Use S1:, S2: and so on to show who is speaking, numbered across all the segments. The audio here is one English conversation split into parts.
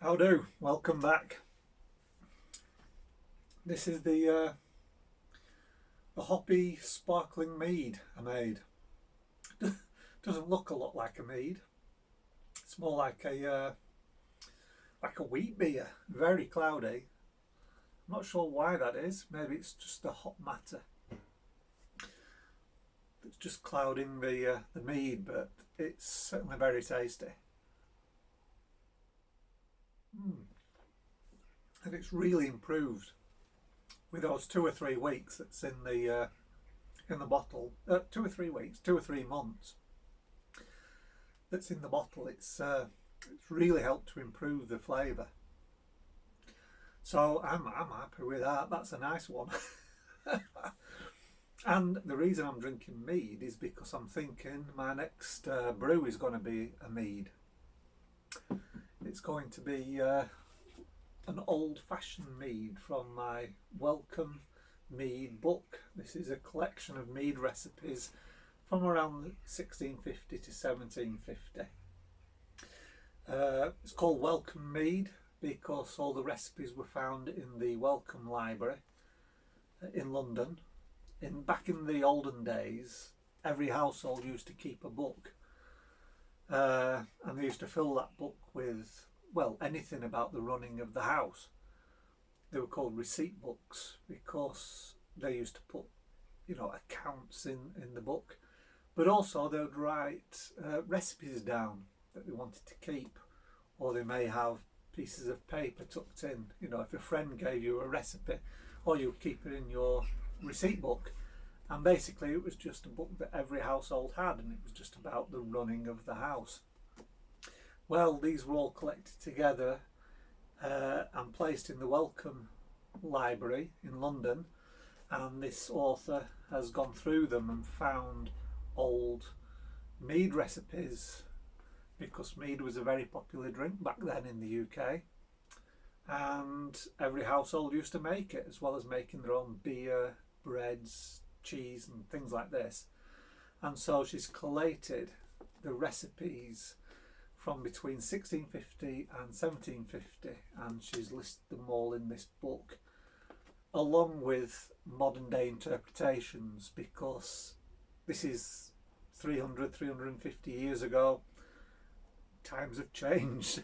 S1: How do? Welcome back. This is the hoppy sparkling mead I made. Doesn't look a lot like a mead. It's more like a wheat beer. Very cloudy. I'm not sure why that is. Maybe it's just the hot matter that's just clouding the mead, but it's certainly very tasty. Mm. And it's really improved with those 2 or 3 weeks that's in the bottle. 2 or 3 weeks, 2 or 3 months that's in the bottle. It's really helped to improve the flavour. So I'm happy with that. That's a nice one. And the reason I'm drinking mead is because I'm thinking my next brew is going to be a mead. It's going to be an old-fashioned mead from my Welcome Mead book. This is a collection of mead recipes from around 1650 to 1750. It's called Welcome Mead because all the recipes were found in the Welcome Library in London. Back in the olden days, every household used to keep a book, and they used to fill that book with, well, anything about the running of the house. They were called receipt books because they used to put, accounts in the book, but also they would write recipes down that they wanted to keep, or they may have pieces of paper tucked in. If a friend gave you a recipe, or you would keep it in your receipt book, and basically it was just a book that every household had, and it was just about the running of the house. Well, these were all collected together and placed in the Welcome Library in London, and this author has gone through them and found old mead recipes, because mead was a very popular drink back then in the UK, and every household used to make it, as well as making their own beer, breads, cheese and things like this. And so she's collated the recipes from between 1650 and 1750, and she's listed them all in this book, along with modern day interpretations, because this is 350 years ago. Times have changed.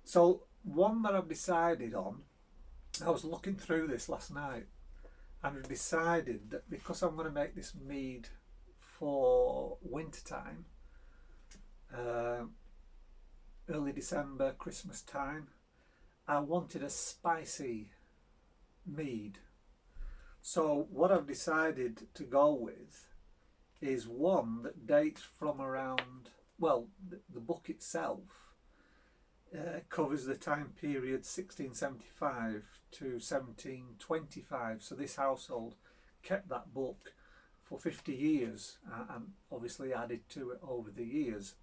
S1: So one that I've decided on, I was looking through this last night, and I've decided that because I'm going to make this mead for winter time, early December, Christmas time, I wanted a spicy mead. So what I've decided to go with is one that dates from around, well, the book itself covers the time period 1675 to 1725. So this household kept that book for 50 years and obviously added to it over the years.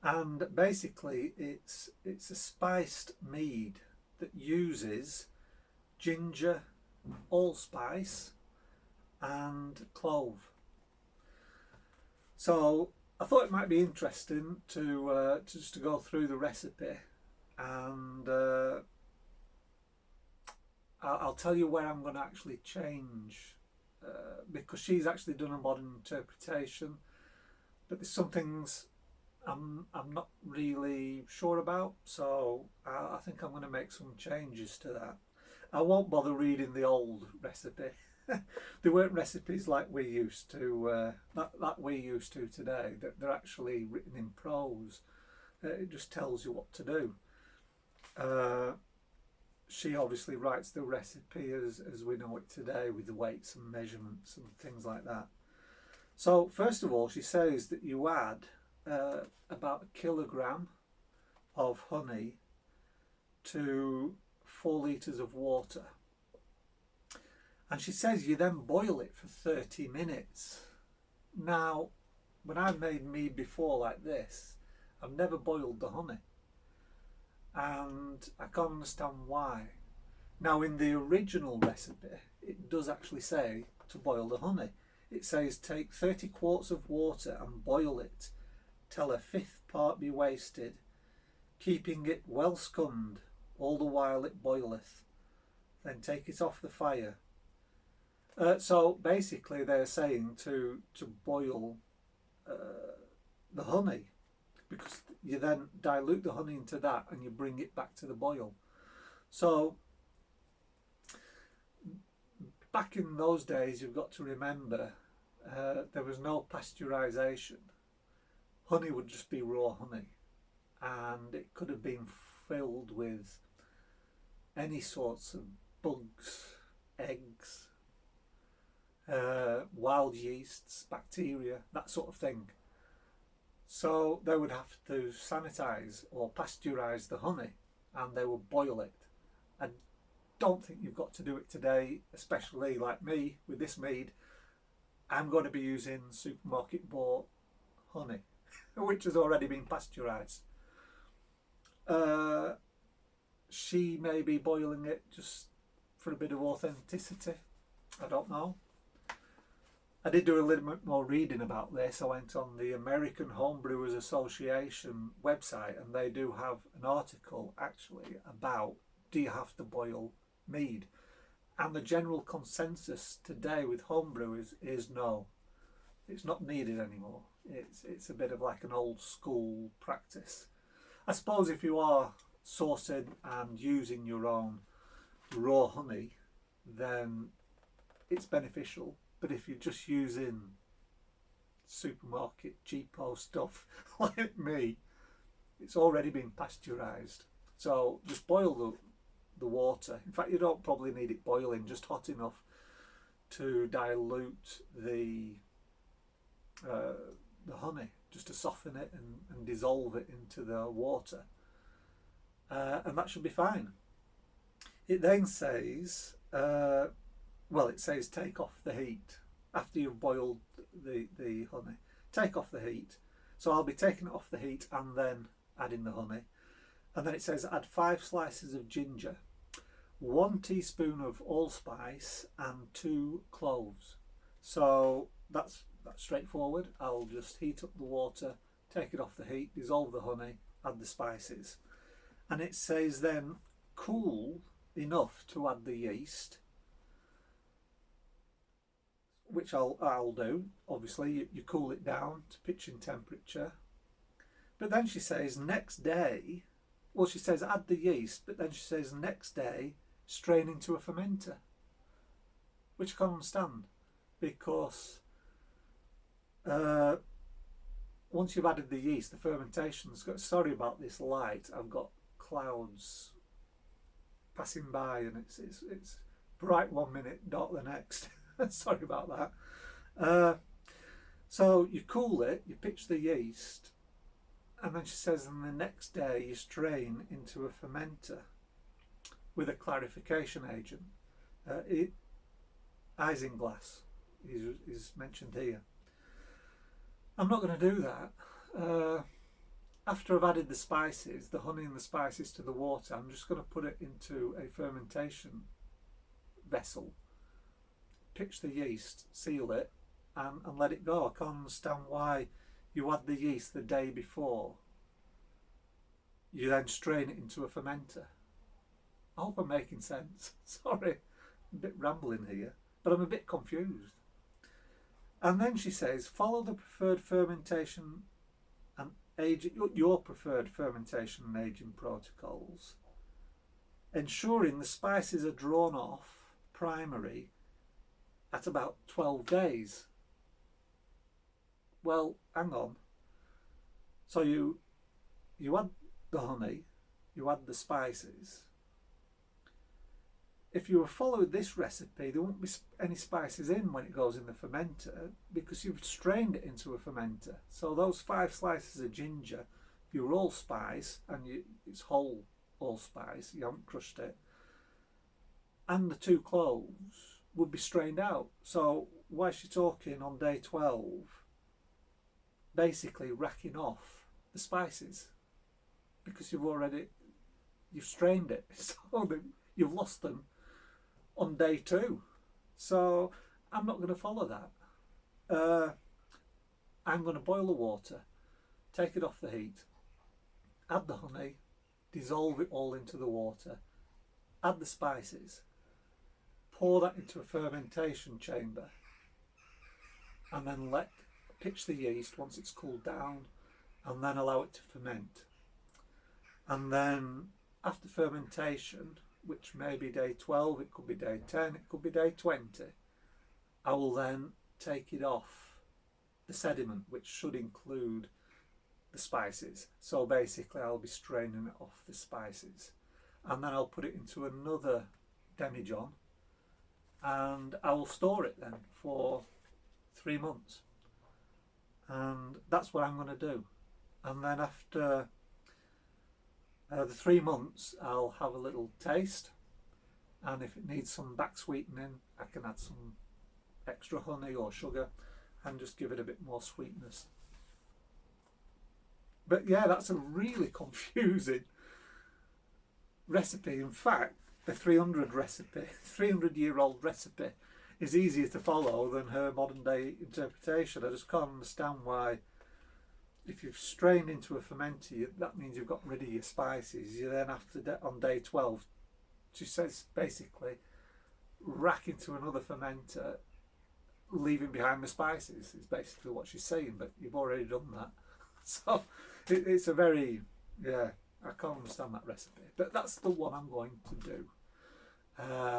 S1: And basically it's a spiced mead that uses ginger, allspice and clove. So I thought it might be interesting to just to go through the recipe, and I'll tell you where I'm going to actually change, because she's actually done a modern interpretation, but there's some things I'm not really sure about, so I think I'm going to make some changes to that. I won't bother reading the old recipe. They weren't recipes like we used to, that we used to today. They're actually written in prose. It just tells you what to do. She obviously writes the recipe as we know it today, with the weights and measurements and things like that. So first of all, she says that you add about 1 kilogram of honey to 4 litres of water. And she says you then boil it for 30 minutes. Now, when I've made mead before like this, I've never boiled the honey, and I can't understand why. Now, in the original recipe, it does actually say to boil the honey. It says take 30 quarts of water and boil it till a fifth part be wasted, keeping it well scummed all the while it boileth. Then take it off the fire. So basically they're saying to boil the honey, because you then dilute the honey into that and you bring it back to the boil. So back in those days, you've got to remember, there was no pasteurisation. Honey would just be raw honey, and it could have been filled with any sorts of bugs, eggs, wild yeasts, bacteria, that sort of thing. So they would have to sanitise or pasteurise the honey, and they would boil it. I don't think you've got to do it today, especially like me with this mead. I'm going to be using supermarket bought honey, which has already been pasteurised. She may be boiling it just for a bit of authenticity. I don't know. I did do a little bit more reading about this. I went on the American Homebrewers Association website, and they do have an article actually about, do you have to boil mead? And the general consensus today with homebrewers is no, it's not needed anymore. It's a bit of like an old school practice. I suppose if you are sourcing and using your own raw honey, then it's beneficial. But if you're just using supermarket cheapo stuff like me, it's already been pasteurised. So just boil the water. In fact, you don't probably need it boiling, just hot enough to dilute the honey, just to soften it and dissolve it into the water, and that should be fine. It then says, well, it says take off the heat after you've boiled the honey. Take off the heat. So I'll be taking it off the heat and then adding the honey. And then it says add 5 slices of ginger, 1 teaspoon of allspice and 2 cloves. So that's straightforward. I'll just heat up the water, take it off the heat, dissolve the honey, add the spices. And it says then cool enough to add the yeast, which I'll do. Obviously you cool it down to pitching temperature. But then she says next day, well, she says add the yeast, but then she says next day strain into a fermenter, which I can't understand, because once you've added the yeast, the fermentation's got, sorry about this light, I've got clouds passing by and it's bright 1 minute, dark the next. Sorry about that. So you cool it, you pitch the yeast, and then she says and the next day you strain into a fermenter with a clarification agent. Isinglass is mentioned here. I'm not going to do that. After I've added the spices, the honey and the spices to the water, I'm just going to put it into a fermentation vessel, pitch the yeast, seal it, and let it go. I can't understand why you add the yeast the day before, you then strain it into a fermenter. I hope I'm making sense. Sorry, I'm a bit rambling here, but I'm a bit confused. And then she says, follow the preferred fermentation and aging, your preferred fermentation and aging protocols, ensuring the spices are drawn off primary at about 12 days. Well, hang on. So you add the honey, you add the spices. If you followed this recipe, there won't be any spices in when it goes in the fermenter, because you've strained it into a fermenter. So those 5 slices of ginger, your allspice, and it's whole allspice, you haven't crushed it, and the 2 cloves would be strained out. So why is she talking on day 12 basically racking off the spices? Because you've strained it, so you've lost them on day 2. So I'm not going to follow that. I'm going to boil the water, take it off the heat, add the honey, dissolve it all into the water, add the spices, pour that into a fermentation chamber, and then pitch the yeast once it's cooled down, and then allow it to ferment. And then after fermentation, which may be day 12, it could be day 10, it could be day 20, I will then take it off the sediment, which should include the spices. So basically I'll be straining it off the spices, and then I'll put it into another demijohn, and I will store it then for 3 months. And that's what I'm going to do. And then after the 3 months, I'll have a little taste, and if it needs some back sweetening, I can add some extra honey or sugar and just give it a bit more sweetness. But yeah, that's a really confusing recipe. In fact, the 300-year-old recipe is easier to follow than her modern day interpretation. I just can't understand why, if you've strained into a fermenter, that means you've got rid of your spices. You then have to, on day 12, she says basically, rack into another fermenter, leaving behind the spices, is basically what she's saying, but you've already done that. So it's a very, yeah, I can't understand that recipe. But that's the one I'm going to do,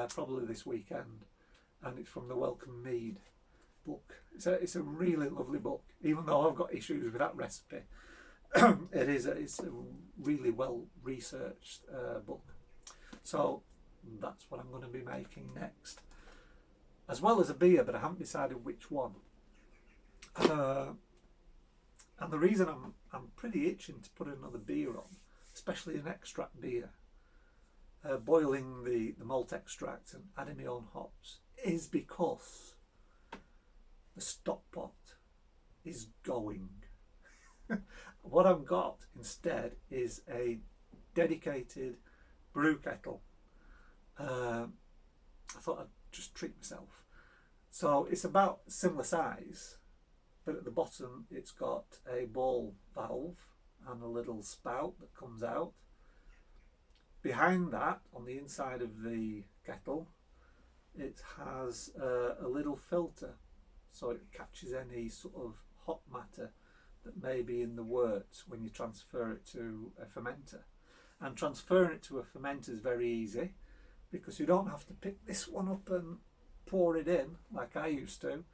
S1: probably this weekend. And it's from the Welcome Mead book. It's a really lovely book, even though I've got issues with that recipe. It's a really well researched book. So that's what I'm going to be making next, as well as a beer, but I haven't decided which one. And the reason I'm pretty itching to put another beer on, especially an extract beer, boiling the malt extract and adding my own hops, is because the stock pot is going. What I've got instead is a dedicated brew kettle. I thought I'd just treat myself. So it's about similar size, but at the bottom it's got a ball valve and a little spout that comes out. Behind that, on the inside of the kettle, it has a little filter, so it catches any sort of hot matter that may be in the wort when you transfer it to a fermenter. And transferring it to a fermenter is very easy, because you don't have to pick this one up and pour it in like I used to.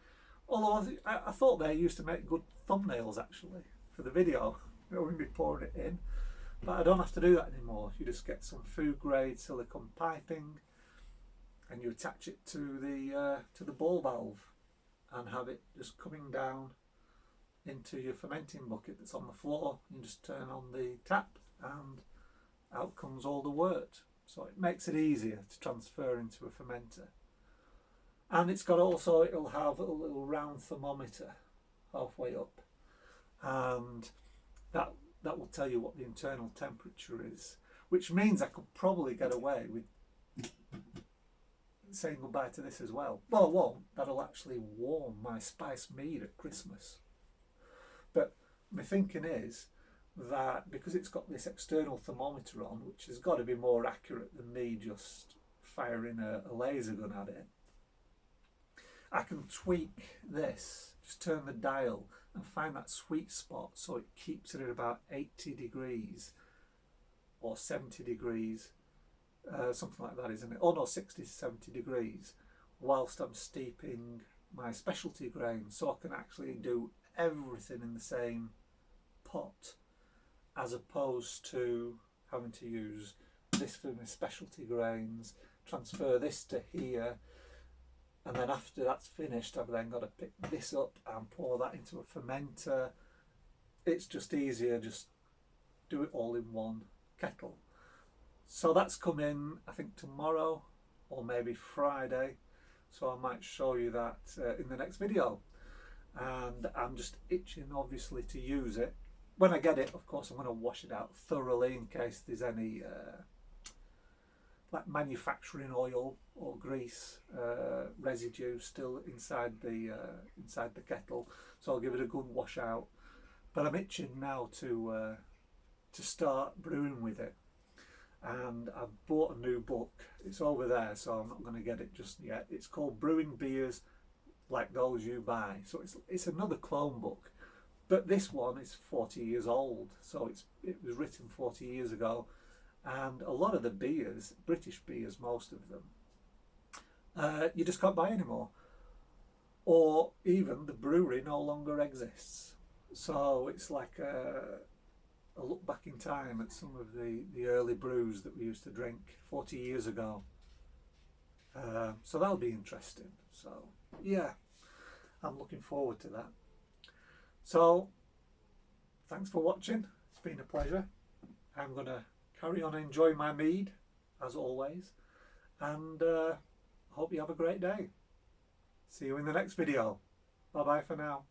S1: Although I thought they used to make good thumbnails actually for the video, you know, when we poured it in. But I don't have to do that anymore. You just get some food grade silicone piping, and you attach it to the ball valve and have it just coming down into your fermenting bucket that's on the floor. You just turn on the tap and out comes all the wort. So it makes it easier to transfer into a fermenter. And it's got also, it'll have a little round thermometer halfway up, and that will tell you what the internal temperature is, which means I could probably get away with saying goodbye to this as well. Well, I won't. That'll actually warm my spiced mead at Christmas. But my thinking is that because it's got this external thermometer on, which has got to be more accurate than me just firing a laser gun at it, I can tweak this, just turn the dial and find that sweet spot so it keeps it at about 80 degrees or 70 degrees, something like that, isn't it? Oh no, 60 to 70 degrees, whilst I'm steeping my specialty grains, so I can actually do everything in the same pot, as opposed to having to use this for my specialty grains, transfer this to here, and then after that's finished I've then got to pick this up and pour that into a fermenter. It's just easier, just do it all in one kettle. So that's coming, I think, tomorrow or maybe Friday, so I might show you that in the next video. And I'm just itching obviously to use it. When I get it, of course, I'm going to wash it out thoroughly in case there's any like manufacturing oil or grease residue still inside the kettle, so I'll give it a good wash out. But I'm itching now to start brewing with it. and I've bought a new book. It's over there, so I'm not going to get it just yet. It's called Brewing Beers Like Those You Buy. So it's another clone book, but this one is 40 years old. So it was written 40 years ago, and a lot of the beers, British beers, most of them, you just can't buy anymore, or even the brewery no longer exists. So it's like a look back in time at some of the early brews that we used to drink 40 years ago. So that'll be interesting. So yeah, I'm looking forward to that. So thanks for watching. It's been a pleasure. I'm going to carry on enjoying my mead as always, and hope you have a great day. See you in the next video. Bye bye for now.